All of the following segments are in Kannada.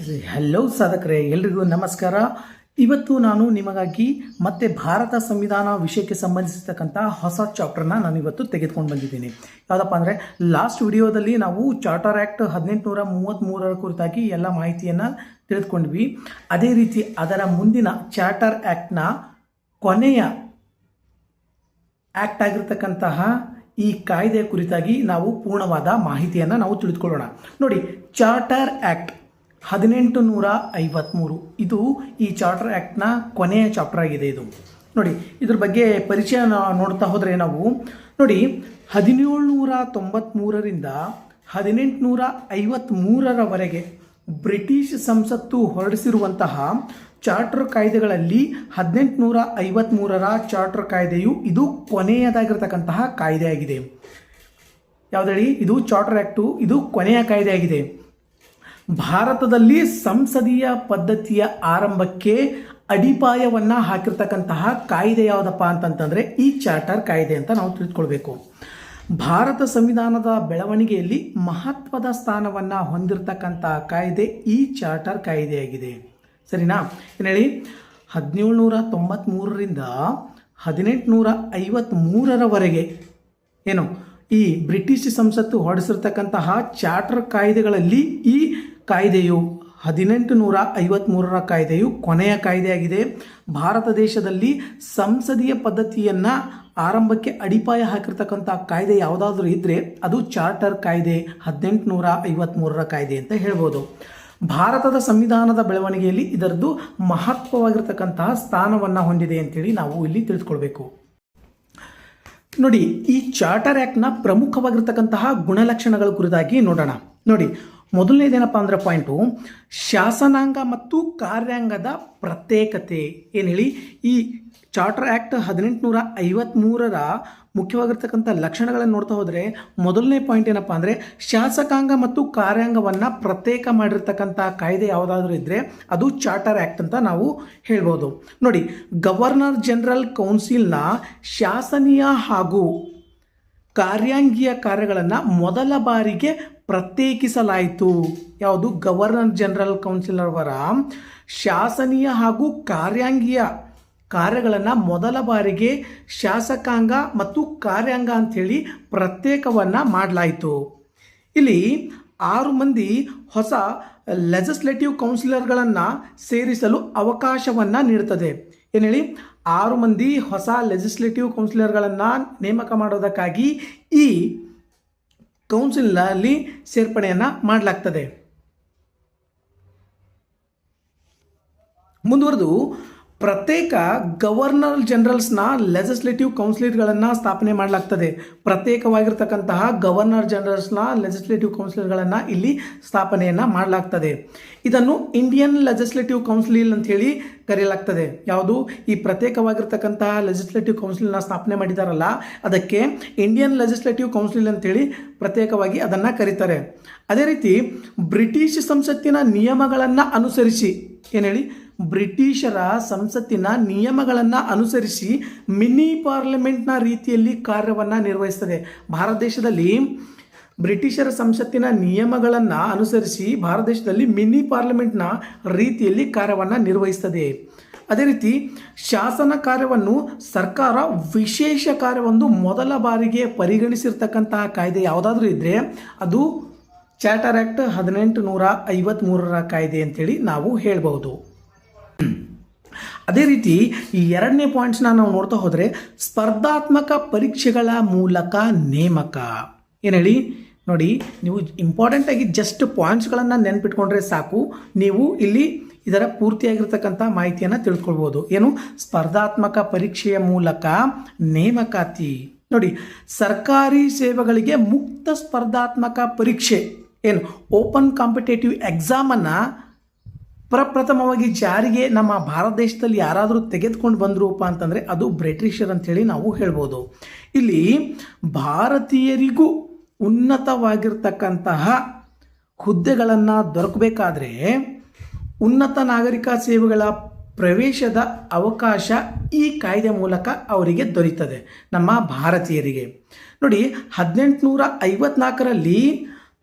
ಹಲೋ ಸಾಧಕರೇ, ಎಲ್ರಿಗೂ ನಮಸ್ಕಾರ. ಇವತ್ತು ನಾನು ನಿಮಗಾಗಿ ಮತ್ತೆ ಭಾರತ ಸಂವಿಧಾನ ವಿಷಯಕ್ಕೆ ಸಂಬಂಧಿಸಿರ್ತಕ್ಕಂಥ ಹೊಸ ಚಾಪ್ಟರ್ನ ನಾನು ಇವತ್ತು ತೆಗೆದುಕೊಂಡು ಬಂದಿದ್ದೀನಿ. ಯಾವುದಪ್ಪ ಅಂದರೆ ಲಾಸ್ಟ್ ವಿಡಿಯೋದಲ್ಲಿ ನಾವು ಚಾರ್ಟರ್ ಆ್ಯಕ್ಟ್ 1833 ಕುರಿತಾಗಿ ಎಲ್ಲ ಮಾಹಿತಿಯನ್ನು ತಿಳಿದುಕೊಂಡ್ವಿ. ಅದೇ ರೀತಿ ಅದರ ಮುಂದಿನ ಚಾರ್ಟರ್ ಆ್ಯಕ್ಟ್ನ ಕೊನೆಯ ಆ್ಯಕ್ಟ್ ಆಗಿರ್ತಕ್ಕಂತಹ ಈ ಕಾಯ್ದೆಯ ಕುರಿತಾಗಿ ನಾವು ಪೂರ್ಣವಾದ ಮಾಹಿತಿಯನ್ನು ನಾವು ತಿಳಿದುಕೊಳ್ಳೋಣ. ನೋಡಿ, ಚಾರ್ಟರ್ ಆ್ಯಕ್ಟ್ 1853 ಇದು ಈ ಚಾರ್ಟರ್ ಆ್ಯಕ್ಟ್ನ ಕೊನೆಯ ಚಾಪ್ಟರ್ ಆಗಿದೆ. ಇದು ನೋಡಿ, ಇದ್ರ ಬಗ್ಗೆ ಪರಿಚಯ ನೋಡ್ತಾ ಹೋದರೆ ನಾವು ನೋಡಿ 1793ರಿಂದ 1853ರವರೆಗೆ ಬ್ರಿಟಿಷ್ ಸಂಸತ್ತು ಹೊರಡಿಸಿರುವಂತಹ ಚಾರ್ಟರ್ ಕಾಯ್ದೆಗಳಲ್ಲಿ 1853ರ ಚಾರ್ಟರ್ ಕಾಯ್ದೆಯು ಇದು ಕೊನೆಯದಾಗಿರ್ತಕ್ಕಂತಹ ಕಾಯ್ದೆಯಾಗಿದೆ. ಯಾವುದೇಳಿ, ಇದು ಚಾರ್ಟರ್ ಆ್ಯಕ್ಟು, ಇದು ಕೊನೆಯ ಕಾಯ್ದೆಯಾಗಿದೆ. ಭಾರತದಲ್ಲಿ ಸಂಸದೀಯ ಪದ್ಧತಿಯ ಆರಂಭಕ್ಕೆ ಅಡಿಪಾಯವನ್ನು ಹಾಕಿರ್ತಕ್ಕಂತಹ ಕಾಯ್ದೆ ಯಾವುದಪ್ಪ ಅಂತಂತಂದರೆ ಈ ಚಾರ್ಟರ್ ಕಾಯ್ದೆ ಅಂತ ನಾವು ತಿಳಿದುಕೊಳ್ಬೇಕು. ಭಾರತ ಸಂವಿಧಾನದ ಬೆಳವಣಿಗೆಯಲ್ಲಿ ಮಹತ್ವದ ಸ್ಥಾನವನ್ನು ಹೊಂದಿರತಕ್ಕಂಥ ಕಾಯ್ದೆ ಈ ಚಾರ್ಟರ್ ಕಾಯ್ದೆಯಾಗಿದೆ. ಸರಿನಾ? ಏನು ಹೇಳಿ, 1793ರಿಂದ 1853ರವರೆಗೆ ಏನು ಈ ಬ್ರಿಟಿಷ್ ಸಂಸತ್ತು ಹೊರಡಿಸಿರ್ತಕ್ಕಂತಹ ಚಾರ್ಟರ್ ಕಾಯ್ದೆಗಳಲ್ಲಿ ಈ ಕಾಯ್ದೆಯು 1853ರ ಕಾಯ್ದೆಯು ಕೊನೆಯ ಕಾಯ್ದೆಯಾಗಿದೆ. ಭಾರತ ದೇಶದಲ್ಲಿ ಸಂಸದೀಯ ಪದ್ಧತಿಯನ್ನು ಆರಂಭಕ್ಕೆ ಅಡಿಪಾಯ ಹಾಕಿರ್ತಕ್ಕಂಥ ಕಾಯ್ದೆ ಯಾವುದಾದ್ರೂ ಇದ್ದರೆ ಅದು ಚಾರ್ಟರ್ ಕಾಯ್ದೆ 1853ರ ಕಾಯ್ದೆ ಅಂತ ಹೇಳ್ಬೋದು. ಭಾರತದ ಸಂವಿಧಾನದ ಬೆಳವಣಿಗೆಯಲ್ಲಿ ಇದರದ್ದು ಮಹತ್ವವಾಗಿರ್ತಕ್ಕಂತಹ ಸ್ಥಾನವನ್ನು ಹೊಂದಿದೆ ಅಂತೇಳಿ ನಾವು ಇಲ್ಲಿ ತಿಳಿದುಕೊಳ್ಬೇಕು. ನೋಡಿ, ಈ ಚಾರ್ಟರ್ ಆ್ಯಕ್ಟ್ನ ಪ್ರಮುಖವಾಗಿರ್ತಕ್ಕಂತಹ ಗುಣಲಕ್ಷಣಗಳ ಕುರಿತಾಗಿ ನೋಡೋಣ. ನೋಡಿ, ಮೊದಲನೇದೇನಪ್ಪ ಅಂದರೆ ಪಾಯಿಂಟು ಶಾಸನಾಂಗ ಮತ್ತು ಕಾರ್ಯಾಂಗದ ಪ್ರತ್ಯೇಕತೆ. ಏನು ಹೇಳಿ, ಈ ಚಾರ್ಟರ್ ಆ್ಯಕ್ಟ್ 1853ರ ಮುಖ್ಯವಾಗಿರ್ತಕ್ಕಂಥ ಲಕ್ಷಣಗಳನ್ನು ನೋಡ್ತಾ ಹೋದರೆ ಮೊದಲನೇ ಪಾಯಿಂಟ್ ಏನಪ್ಪ ಅಂದರೆ ಶಾಸಕಾಂಗ ಮತ್ತು ಕಾರ್ಯಾಂಗವನ್ನು ಪ್ರತ್ಯೇಕ ಮಾಡಿರ್ತಕ್ಕಂಥ ಕಾಯ್ದೆ ಯಾವುದಾದ್ರೂ ಇದ್ದರೆ ಅದು ಚಾರ್ಟರ್ ಆ್ಯಕ್ಟ್ ಅಂತ ನಾವು ಹೇಳ್ಬೋದು. ನೋಡಿ, ಗವರ್ನರ್ ಜನರಲ್ ಕೌನ್ಸಿಲ್ನ ಶಾಸನೀಯ ಹಾಗೂ ಕಾರ್ಯಾಂಗೀಯ ಕಾರ್ಯಗಳನ್ನು ಮೊದಲ ಬಾರಿಗೆ ಪ್ರತ್ಯೇಕಿಸಲಾಯಿತು. ಯಾವುದು? ಗವರ್ನರ್ ಜನರಲ್ ಕೌನ್ಸಿಲ್ ಅವರ ಶಾಸನೀಯ ಹಾಗೂ ಕಾರ್ಯಾಂಗೀಯ ಕಾರ್ಯಗಳನ್ನು ಮೊದಲ ಬಾರಿಗೆ ಶಾಸಕಾಂಗ ಮತ್ತು ಕಾರ್ಯಾಂಗ ಅಂಥೇಳಿ ಪ್ರತ್ಯೇಕವನ್ನು ಮಾಡಲಾಯಿತು. ಇಲ್ಲಿ 6 ಮಂದಿ ಹೊಸ ಲೆಜಿಸ್ಲೇಟಿವ್ ಕೌನ್ಸಿಲರ್ಗಳನ್ನು ಸೇರಿಸಲು ಅವಕಾಶವನ್ನು ನೀಡುತ್ತದೆ. ಏನು ಹೇಳಿ, 6 ಮಂದಿ ಹೊಸ ಲೆಜಿಸ್ಲೇಟಿವ್ ಕೌನ್ಸಿಲರ್ಗಳನ್ನು ನೇಮಕ ಮಾಡೋದಕ್ಕಾಗಿ ಈ ಕೌನ್ಸಿಲ್ನಲ್ಲಿ ಸೇರ್ಪಡೆಯನ್ನು ಮಾಡಲಾಗ್ತದೆ. ಮುಂದುವರೆದು ಪ್ರತ್ಯೇಕ ಗವರ್ನರ್ ಜನರಲ್ಸ್ನ ಲೆಜಿಸ್ಲೇಟಿವ್ ಕೌನ್ಸಿಲರ್ಗಳನ್ನು ಸ್ಥಾಪನೆ ಮಾಡಲಾಗ್ತದೆ. ಪ್ರತ್ಯೇಕವಾಗಿರ್ತಕ್ಕಂತಹ ಗವರ್ನರ್ ಜನರಲ್ಸ್ನ ಲೆಜಿಸ್ಲೇಟಿವ್ ಕೌನ್ಸಿಲರ್ಗಳನ್ನು ಇಲ್ಲಿ ಸ್ಥಾಪನೆಯನ್ನು ಮಾಡಲಾಗ್ತದೆ. ಇದನ್ನು ಇಂಡಿಯನ್ ಲೆಜಿಸ್ಲೇಟಿವ್ ಕೌನ್ಸಿಲ್ ಅಂತ ಹೇಳಿ ಕರೆಯಲಾಗ್ತದೆ. ಯಾವುದು? ಈ ಪ್ರತ್ಯೇಕವಾಗಿರ್ತಕ್ಕಂತಹ ಲೆಜಿಸ್ಲೇಟಿವ್ ಕೌನ್ಸಿಲ್ನ ಸ್ಥಾಪನೆ ಮಾಡಿದಾರಲ್ಲ, ಅದಕ್ಕೆ ಇಂಡಿಯನ್ ಲೆಜಿಸ್ಲೇಟಿವ್ ಕೌನ್ಸಿಲ್ ಅಂತೇಳಿ ಪ್ರತ್ಯೇಕವಾಗಿ ಅದನ್ನು ಕರೀತಾರೆ. ಅದೇ ರೀತಿ ಬ್ರಿಟಿಷ್ ಸಂಸತ್ತಿನ ನಿಯಮಗಳನ್ನು ಅನುಸರಿಸಿ, ಏನು ಹೇಳಿ, ಬ್ರಿಟಿಷರ ಸಂಸತ್ತಿನ ನಿಯಮಗಳನ್ನು ಅನುಸರಿಸಿ ಮಿನಿ ಪಾರ್ಲಿಮೆಂಟ್ನ ರೀತಿಯಲ್ಲಿ ಕಾರ್ಯವನ್ನು ನಿರ್ವಹಿಸ್ತದೆ. ಭಾರತ ದೇಶದಲ್ಲಿ ಬ್ರಿಟಿಷರ ಸಂಸತ್ತಿನ ನಿಯಮಗಳನ್ನು ಅನುಸರಿಸಿ ಭಾರತ ದೇಶದಲ್ಲಿ ಮಿನಿ ಪಾರ್ಲಿಮೆಂಟ್ನ ರೀತಿಯಲ್ಲಿ ಕಾರ್ಯವನ್ನು ನಿರ್ವಹಿಸ್ತದೆ. ಅದೇ ರೀತಿ ಶಾಸನ ಕಾರ್ಯವನ್ನು ಸರ್ಕಾರ ವಿಶೇಷ ಕಾರ್ಯವೊಂದು ಮೊದಲ ಬಾರಿಗೆ ಪರಿಗಣಿಸಿರ್ತಕ್ಕಂತಹ ಕಾಯ್ದೆ ಯಾವುದಾದ್ರೂ ಇದ್ದರೆ ಅದು ಚಾರ್ಟರ್ ಆ್ಯಕ್ಟ್ 1853ರ ಕಾಯ್ದೆ ಅಂತೇಳಿ ನಾವು ಹೇಳ್ಬೋದು. ಅದೇ ರೀತಿ ಈ 2ನೇ ಪಾಯಿಂಟ್ಸ್ನ ನಾವು ನೋಡ್ತಾ ಹೋದರೆ ಸ್ಪರ್ಧಾತ್ಮಕ ಪರೀಕ್ಷೆಗಳ ಮೂಲಕ ನೇಮಕ. ಏನು ಹೇಳಿ, ನೋಡಿ, ನೀವು ಇಂಪಾರ್ಟೆಂಟಾಗಿ ಜಸ್ಟ್ ಪಾಯಿಂಟ್ಸ್ಗಳನ್ನು ನೆನ್ಪಿಟ್ಕೊಂಡ್ರೆ ಸಾಕು, ನೀವು ಇಲ್ಲಿ ಇದರ ಪೂರ್ತಿಯಾಗಿರ್ತಕ್ಕಂಥ ಮಾಹಿತಿಯನ್ನು ತಿಳ್ಕೊಳ್ಬೋದು. ಏನು? ಸ್ಪರ್ಧಾತ್ಮಕ ಪರೀಕ್ಷೆಯ ಮೂಲಕ ನೇಮಕಾತಿ. ನೋಡಿ, ಸರ್ಕಾರಿ ಸೇವೆಗಳಿಗೆ ಮುಕ್ತ ಸ್ಪರ್ಧಾತ್ಮಕ ಪರೀಕ್ಷೆ, ಏನು ಓಪನ್ ಕಾಂಪಿಟೇಟಿವ್ ಎಕ್ಸಾಮನ್ನು ಪ್ರಪ್ರಥಮವಾಗಿ ಜಾರಿಗೆ ನಮ್ಮ ಭಾರತ ದೇಶದಲ್ಲಿ ಯಾರಾದರೂ ತೆಗೆದುಕೊಂಡು ಬಂದ್ರೂಪ ಅಂತಂದರೆ ಅದು ಬ್ರಿಟಿಷರ್ ಅಂಥೇಳಿ ನಾವು ಹೇಳ್ಬೋದು. ಇಲ್ಲಿ ಭಾರತೀಯರಿಗೂ ಉನ್ನತವಾಗಿರ್ತಕ್ಕಂತಹ ಹುದ್ದೆಗಳನ್ನು ದೊರಕಬೇಕಾದ್ರೆ ಉನ್ನತ ನಾಗರಿಕ ಸೇವೆಗಳ ಪ್ರವೇಶದ ಅವಕಾಶ ಈ ಕಾಯ್ದೆ ಮೂಲಕ ಅವರಿಗೆ ದೊರೀತದೆ, ನಮ್ಮ ಭಾರತೀಯರಿಗೆ. ನೋಡಿ, 1854ರಲ್ಲಿ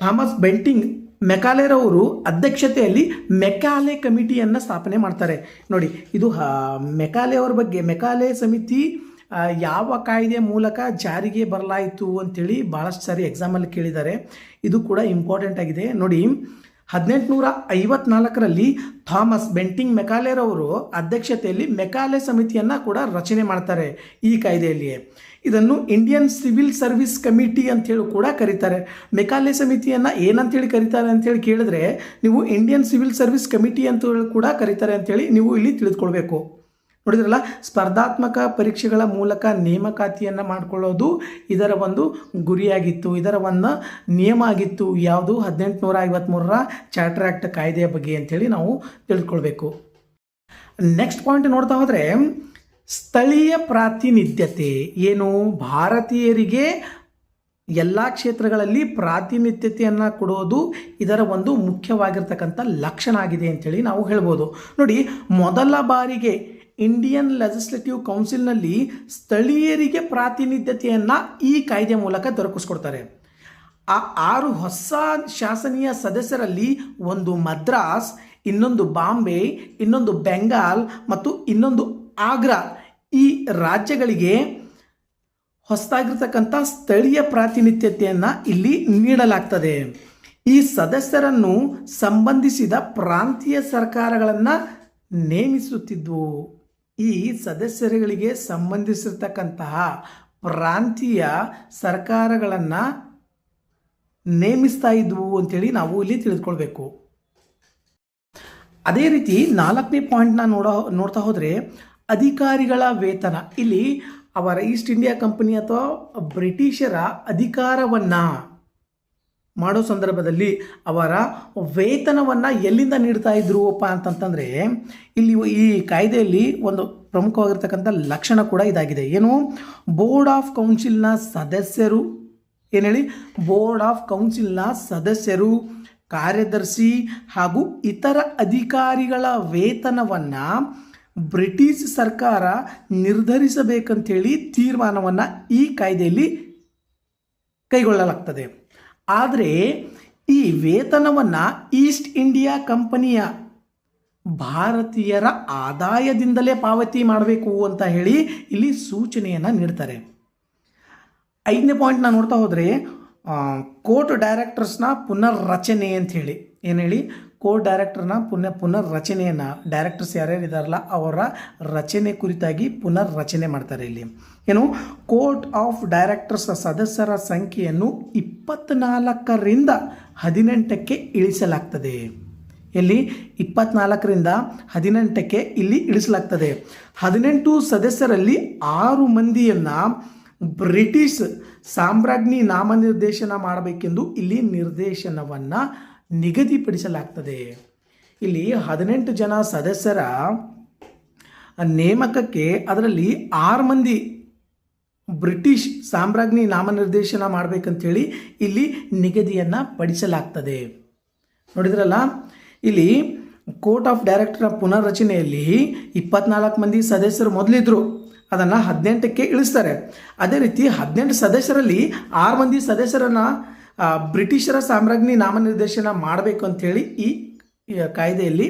ಥಾಮಸ್ ಬೆಂಟಿಂಗ್ ಮೆಕಾಲೆರವರು ಅಧ್ಯಕ್ಷತೆಯಲ್ಲಿ ಮೆಕಾಲೆ ಕಮಿಟಿಯನ್ನು ಸ್ಥಾಪನೆ ಮಾಡ್ತಾರೆ. ನೋಡಿ, ಇದು ಮೆಕಾಲೆ ಅವರ ಬಗ್ಗೆ, ಮೆಕಾಲೆ ಸಮಿತಿ ಯಾವ ಕಾಯ್ದೆ ಮೂಲಕ ಜಾರಿಗೆ ಬರಲಾಯಿತು ಅಂಥೇಳಿ ಭಾಳಷ್ಟು ಸಾರಿ ಎಕ್ಸಾಮಲ್ಲಿ ಕೇಳಿದ್ದಾರೆ. ಇದು ಕೂಡ ಇಂಪಾರ್ಟೆಂಟ್ ಆಗಿದೆ. ನೋಡಿ, 1854ರಲ್ಲಿ ಥಾಮಸ್ ಬೆಂಟಿಂಗ್ ಮೆಕಾಲೆರವರು ಅಧ್ಯಕ್ಷತೆಯಲ್ಲಿ ಮೆಕಾಲೆ ಸಮಿತಿಯನ್ನು ಕೂಡ ರಚನೆ ಮಾಡ್ತಾರೆ ಈ ಕಾಯ್ದೆಯಲ್ಲಿಯೇ. ಇದನ್ನು ಇಂಡಿಯನ್ ಸಿವಿಲ್ ಸರ್ವಿಸ್ ಕಮಿಟಿ ಅಂಥೇಳಿ ಕೂಡ ಕರೀತಾರೆ. ಮೆಕಾಲೆ ಸಮಿತಿಯನ್ನು ಏನಂತೇಳಿ ಕರೀತಾರೆ ಅಂಥೇಳಿ ಕೇಳಿದ್ರೆ ನೀವು ಇಂಡಿಯನ್ ಸಿವಿಲ್ ಸರ್ವಿಸ್ ಕಮಿಟಿ ಅಂತ ಕೂಡ ಕರೀತಾರೆ ಅಂಥೇಳಿ ನೀವು ಇಲ್ಲಿ ತಿಳಿದುಕೊಳ್ಬೇಕು. ನೋಡಿದ್ರಲ್ಲ, ಸ್ಪರ್ಧಾತ್ಮಕ ಪರೀಕ್ಷೆಗಳ ಮೂಲಕ ನೇಮಕಾತಿಯನ್ನು ಮಾಡಿಕೊಳ್ಳೋದು ಇದರ ಒಂದು ಗುರಿಯಾಗಿತ್ತು, ಇದರ ಒಂದು ನಿಯಮ ಆಗಿತ್ತು. ಯಾವುದು? 1853ರ ಚಾರ್ಟರ್ ಆ್ಯಕ್ಟ್ ಕಾಯ್ದೆಯ ಬಗ್ಗೆ ಅಂಥೇಳಿ ನಾವು ತಿಳ್ಕೊಳ್ಬೇಕು. ನೆಕ್ಸ್ಟ್ ಪಾಯಿಂಟ್ ನೋಡ್ತಾ ಹೋದರೆ, ಸ್ಥಳೀಯ ಪ್ರಾತಿನಿಧ್ಯತೆ ಏನು? ಭಾರತೀಯರಿಗೆ ಎಲ್ಲ ಕ್ಷೇತ್ರಗಳಲ್ಲಿ ಪ್ರಾತಿನಿಧ್ಯತೆಯನ್ನು ಕೊಡೋದು ಇದರ ಒಂದು ಮುಖ್ಯವಾಗಿರ್ತಕ್ಕಂಥ ಲಕ್ಷಣ ಆಗಿದೆ ಅಂಥೇಳಿ ನಾವು ಹೇಳ್ಬೋದು. ನೋಡಿ, ಮೊದಲ ಬಾರಿಗೆ ಇಂಡಿಯನ್ ಲೆಜಿಸ್ಲೇಟಿವ್ ಕೌನ್ಸಿಲ್ನಲ್ಲಿ ಸ್ಥಳೀಯರಿಗೆ ಪ್ರಾತಿನಿಧ್ಯತೆಯನ್ನು ಈ ಕಾಯ್ದೆ ಮೂಲಕ ದೊರಕಿಸ್ಕೊಡ್ತಾರೆ. ಆ 6 ಹೊಸ ಶಾಸನೀಯ ಸದಸ್ಯರಲ್ಲಿ ಒಂದು ಮದ್ರಾಸ್, ಇನ್ನೊಂದು ಬಾಂಬೆ, ಇನ್ನೊಂದು ಬೆಂಗಾಲ್ ಮತ್ತು ಇನ್ನೊಂದು ಆಗ್ರಾ, ಈ ರಾಜ್ಯಗಳಿಗೆ ಹೊಸದಾಗಿರ್ತಕ್ಕಂಥ ಸ್ಥಳೀಯ ಪ್ರಾತಿನಿಧ್ಯತೆಯನ್ನು ಇಲ್ಲಿ ನೀಡಲಾಗ್ತದೆ. ಈ ಸದಸ್ಯರನ್ನು ಸಂಬಂಧಿಸಿದ ಪ್ರಾಂತೀಯ ಸರ್ಕಾರಗಳನ್ನು ನೇಮಿಸುತ್ತಿದ್ವು. ಈ ಸದಸ್ಯರುಗಳಿಗೆ ಸಂಬಂಧಿಸಿರ್ತಕ್ಕಂತಹ ಪ್ರಾಂತೀಯ ಸರ್ಕಾರಗಳನ್ನು ನೇಮಿಸ್ತಾ ಇದ್ವು ಅಂಥೇಳಿ ನಾವು ಇಲ್ಲಿ ತಿಳಿದುಕೊಳ್ಬೇಕು. ಅದೇ ರೀತಿ 4ನೇ ಪಾಯಿಂಟ್ನ ನೋಡ್ತಾ ಹೋದರೆ, ಅಧಿಕಾರಿಗಳ ವೇತನ. ಇಲ್ಲಿ ಅವರ ಈಸ್ಟ್ ಇಂಡಿಯಾ ಕಂಪನಿ ಅಥವಾ ಬ್ರಿಟಿಷರ ಅಧಿಕಾರವನ್ನು ಮಾಡೋ ಸಂದರ್ಭದಲ್ಲಿ ಅವರ ವೇತನವನ್ನು ಎಲ್ಲಿಂದ ನೀಡ್ತಾ ಇದ್ರುವಪ್ಪ ಅಂತಂತಂದರೆ, ಇಲ್ಲಿ ಈ ಕಾಯ್ದೆಯಲ್ಲಿ ಒಂದು ಪ್ರಮುಖವಾಗಿರ್ತಕ್ಕಂಥ ಲಕ್ಷಣ ಕೂಡ ಇದಾಗಿದೆ. ಏನು? ಬೋರ್ಡ್ ಆಫ್ ಕೌನ್ಸಿಲ್ನ ಸದಸ್ಯರು, ಏನು ಹೇಳಿ, ಬೋರ್ಡ್ ಆಫ್ ಕೌನ್ಸಿಲ್ನ ಸದಸ್ಯರು, ಕಾರ್ಯದರ್ಶಿ ಹಾಗೂ ಇತರ ಅಧಿಕಾರಿಗಳ ವೇತನವನ್ನು ಬ್ರಿಟಿಷ್ ಸರ್ಕಾರ ನಿರ್ಧರಿಸಬೇಕಂತೇಳಿ ತೀರ್ಮಾನವನ್ನು ಈ ಕಾಯ್ದೆಯಲ್ಲಿ ಕೈಗೊಳ್ಳಲಾಗ್ತದೆ. ಆದರೆ ಈ ವೇತನವನ್ನು ಈಸ್ಟ್ ಇಂಡಿಯಾ ಕಂಪನಿಯ ಭಾರತೀಯರ ಆದಾಯದಿಂದಲೇ ಪಾವತಿ ಮಾಡಬೇಕು ಅಂತ ಹೇಳಿ ಇಲ್ಲಿ ಸೂಚನೆಯನ್ನು ನೀಡ್ತಾರೆ. 5ನೇ ಪಾಯಿಂಟ್ನ ನೋಡ್ತಾ ಹೋದರೆ, ಕೋರ್ಟ್ ಡೈರೆಕ್ಟರ್ಸ್ನ ಪುನರ್ರಚನೆ ಅಂತ ಹೇಳಿ, ಏನು ಹೇಳಿ, ಕೋರ್ಟ್ ಡೈರೆಕ್ಟರ್ನ ಪುನರ್ರಚನೆಯನ್ನು, ಡೈರೆಕ್ಟರ್ಸ್ ಯಾರ್ಯಾರು ಇದ್ದಾರಲ್ಲ ಅವರ ರಚನೆ ಕುರಿತಾಗಿ ಪುನರ್ರಚನೆ ಮಾಡ್ತಾರೆ. ಇಲ್ಲಿ ಏನು? ಕೋರ್ಟ್ ಆಫ್ ಡೈರೆಕ್ಟರ್ಸ್ ಸದಸ್ಯರ ಸಂಖ್ಯೆಯನ್ನು 24ರಿಂದ 18ಕ್ಕೆ ಇಳಿಸಲಾಗ್ತದೆ. ಎಲ್ಲಿ? 24ರಿಂದ 18ಕ್ಕೆ ಇಲ್ಲಿ ಇಳಿಸಲಾಗ್ತದೆ. 18 ಸದಸ್ಯರಲ್ಲಿ 6 ಮಂದಿಯನ್ನು ಬ್ರಿಟಿಷ್ ಸಾಮ್ರಾಜ್ಞಿ ನಾಮನಿರ್ದೇಶನ ಮಾಡಬೇಕೆಂದು ಇಲ್ಲಿ ನಿರ್ದೇಶನವನ್ನು ನಿಗದಿಪಡಿಸಲಾಗ್ತದೆ. ಇಲ್ಲಿ 18 ಜನ ಸದಸ್ಯರ ನೇಮಕಕ್ಕೆ ಅದರಲ್ಲಿ 6 ಮಂದಿ ಬ್ರಿಟಿಷ್ ಸಾಮ್ರಾಜ್ಞಿ ನಾಮನಿರ್ದೇಶನ ಮಾಡಬೇಕಂತೇಳಿ ಇಲ್ಲಿ ನಿಗದಿಯನ್ನು ಪಡಿಸಲಾಗ್ತದೆ. ನೋಡಿದ್ರಲ್ಲ, ಇಲ್ಲಿ ಕೋರ್ಟ್ ಆಫ್ ಡೈರೆಕ್ಟರ್ ಪುನರ್ರಚನೆಯಲ್ಲಿ 24 ಮಂದಿ ಸದಸ್ಯರು ಮೊದಲಿದ್ರು, ಅದನ್ನು 18ಕ್ಕೆ ಇಳಿಸ್ತಾರೆ. ಅದೇ ರೀತಿ 18 ಸದಸ್ಯರಲ್ಲಿ 6 ಮಂದಿ ಸದಸ್ಯರನ್ನು ಬ್ರಿಟಿಷರ ಸಾಮ್ರಾಜ್ಞಿ ನಾಮನಿರ್ದೇಶನ ಮಾಡಬೇಕು ಅಂಥೇಳಿ ಈ ಕಾಯ್ದೆಯಲ್ಲಿ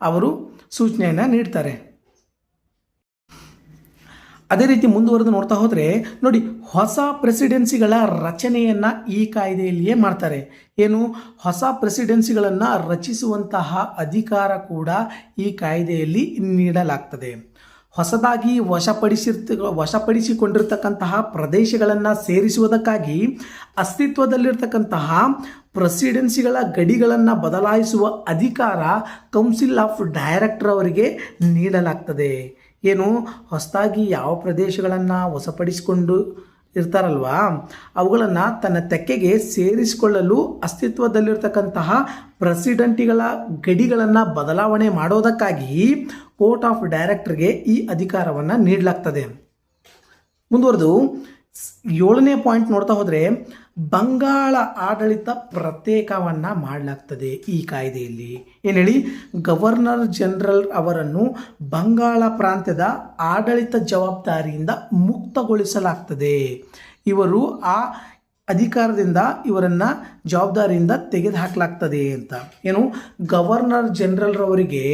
ಅವರು ಸೂಚನೆಯನ್ನು ನೀಡ್ತಾರೆ. ಅದೇ ರೀತಿ ಮುಂದುವರೆದು ನೋಡ್ತಾ ಹೋದರೆ ನೋಡಿ, ಹೊಸ ಪ್ರೆಸಿಡೆನ್ಸಿಗಳ ರಚನೆಯನ್ನು ಈ ಕಾಯ್ದೆಯಲ್ಲಿಯೇ ಮಾಡ್ತಾರೆ. ಏನು? ಹೊಸ ಪ್ರೆಸಿಡೆನ್ಸಿಗಳನ್ನು ರಚಿಸುವಂತಹ ಅಧಿಕಾರ ಕೂಡ ಈ ಕಾಯ್ದೆಯಲ್ಲಿ ನೀಡಲಾಗ್ತದೆ. ಹೊಸದಾಗಿ ವಶಪಡಿಸಿಕೊಂಡಿರ್ತಕ್ಕಂತಹ ಪ್ರದೇಶಗಳನ್ನು ಸೇರಿಸುವುದಕ್ಕಾಗಿ ಅಸ್ತಿತ್ವದಲ್ಲಿರ್ತಕ್ಕಂತಹ ಪ್ರೆಸಿಡೆನ್ಸಿಗಳ ಗಡಿಗಳನ್ನು ಬದಲಾಯಿಸುವ ಅಧಿಕಾರ ಕೌನ್ಸಿಲ್ ಆಫ್ ಡೈರೆಕ್ಟರ್ ಅವರಿಗೆ ನೀಡಲಾಗ್ತದೆ. ಏನು? ಹೊಸದಾಗಿ ಯಾವ ಪ್ರದೇಶಗಳನ್ನು ವಶಪಡಿಸಿಕೊಂಡು ಇರ್ತಾರಲ್ವಾ ಅವುಗಳನ್ನು ತನ್ನ ತೆಕ್ಕೆಗೆ ಸೇರಿಸಿಕೊಳ್ಳಲು ಅಸ್ತಿತ್ವದಲ್ಲಿರ್ತಕ್ಕಂತಹ ಪ್ರೆಸಿಡೆಂಟಿಗಳ ಗಡಿಗಳನ್ನು ಬದಲಾವಣೆ ಮಾಡೋದಕ್ಕಾಗಿ ಕೋರ್ಟ್ ಆಫ್ ಡೈರೆಕ್ಟರ್ಗೆ ಈ ಅಧಿಕಾರವನ್ನು ನೀಡಲಾಗ್ತದೆ. ಮುಂದುವರೆದು 7ನೇ ಪಾಯಿಂಟ್ ನೋಡ್ತಾ ಹೋದರೆ, ಬಂಗಾಳ ಆಡಳಿತ ಪ್ರತ್ಯೇಕವನ್ನು ಮಾಡಲಾಗ್ತದೆ ಈ ಕಾಯ್ದೆಯಲ್ಲಿ. ಏನು ಹೇಳಿ? ಗವರ್ನರ್ ಜನರಲ್ ಅವರನ್ನು ಬಂಗಾಳ ಪ್ರಾಂತ್ಯದ ಆಡಳಿತ ಜವಾಬ್ದಾರಿಯಿಂದ ಮುಕ್ತಗೊಳಿಸಲಾಗ್ತದೆ. ಇವರು ಅಧಿಕಾರದಿಂದ ಇವರನ್ನು ಜವಾಬ್ದಾರಿಯಿಂದ ತೆಗೆದುಹಾಕಲಾಗ್ತದೆ ಅಂತ. ಏನು, ಗವರ್ನರ್ ಜನರಲ್ರವರಿಗೆ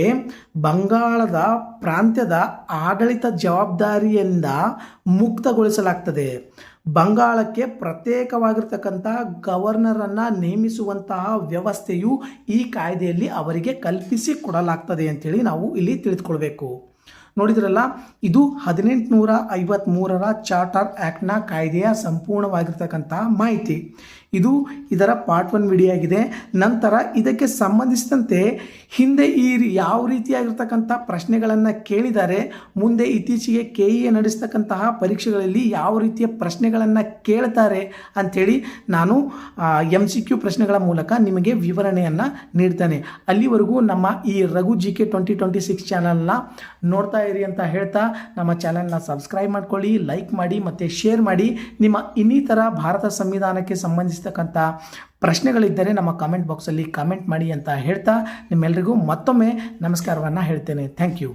ಬಂಗಾಳದ ಪ್ರಾಂತ್ಯದ ಆಡಳಿತ ಜವಾಬ್ದಾರಿಯಿಂದ ಮುಕ್ತಗೊಳಿಸಲಾಗ್ತದೆ. ಬಂಗಾಳಕ್ಕೆ ಪ್ರತ್ಯೇಕವಾಗಿರ್ತಕ್ಕಂತಹ ಗವರ್ನರನ್ನು ನೇಮಿಸುವಂತಹ ವ್ಯವಸ್ಥೆಯು ಈ ಕಾಯ್ದೆಯಲ್ಲಿ ಅವರಿಗೆ ಕಲ್ಪಿಸಿಕೊಡಲಾಗ್ತದೆ ಅಂತೇಳಿ ನಾವು ಇಲ್ಲಿ ತಿಳಿದುಕೊಳ್ಬೇಕು. ನೋಡಿದ್ರಲ್ಲ, ಇದು 1853 ಚಾರ್ಟರ್ ಆ್ಯಕ್ಟ್ನ ಕಾಯ್ದೆಯ ಸಂಪೂರ್ಣವಾಗಿರ್ತಕ್ಕಂತಹ ಮಾಹಿತಿ. ಇದು ಇದರ ಪಾರ್ಟ್ 1 ವಿಡಿಯೋ ಆಗಿದೆ. ನಂತರ ಇದಕ್ಕೆ ಸಂಬಂಧಿಸಿದಂತೆ ಹಿಂದೆ ಯಾವ ರೀತಿಯಾಗಿರ್ತಕ್ಕಂಥ ಪ್ರಶ್ನೆಗಳನ್ನು ಕೇಳಿದ್ದಾರೆ, ಮುಂದೆ ಇತ್ತೀಚೆಗೆ KEA ನಡೆಸ್ತಕ್ಕಂತಹ ಪರೀಕ್ಷೆಗಳಲ್ಲಿ ಯಾವ ರೀತಿಯ ಪ್ರಶ್ನೆಗಳನ್ನು ಕೇಳ್ತಾರೆ ಅಂಥೇಳಿ ನಾನು MCQ ಪ್ರಶ್ನೆಗಳ ಮೂಲಕ ನಿಮಗೆ ವಿವರಣೆಯನ್ನು ನೀಡ್ತೇನೆ. ಅಲ್ಲಿವರೆಗೂ ನಮ್ಮ ಈ ರಘು GK 2026 ಚಾನಲ್ನ ನೋಡ್ತಾ ಇರಿ ಅಂತ ಹೇಳ್ತಾ, ನಮ್ಮ ಚಾನಲ್ನ ಸಬ್ಸ್ಕ್ರೈಬ್ ಮಾಡ್ಕೊಳ್ಳಿ, ಲೈಕ್ ಮಾಡಿ ಮತ್ತು ಶೇರ್ ಮಾಡಿ. ನಿಮ್ಮ ಇನ್ನಿತರ ಭಾರತ ಸಂವಿಧಾನಕ್ಕೆ ಸಂಬಂಧಿಸಿದ ಪ್ರಶ್ನೆಗಳಿದ್ದರೆ ನಮ್ಮ ಕಾಮೆಂಟ್ ಬಾಕ್ಸಲ್ಲಿ ಕಾಮೆಂಟ್ ಮಾಡಿ ಅಂತ ಹೇಳ್ತಾ ನಿಮ್ಮೆಲ್ಲರಿಗೂ ಮತ್ತೊಮ್ಮೆ ನಮಸ್ಕಾರವನ್ನು ಹೇಳ್ತೇನೆ. Thank you.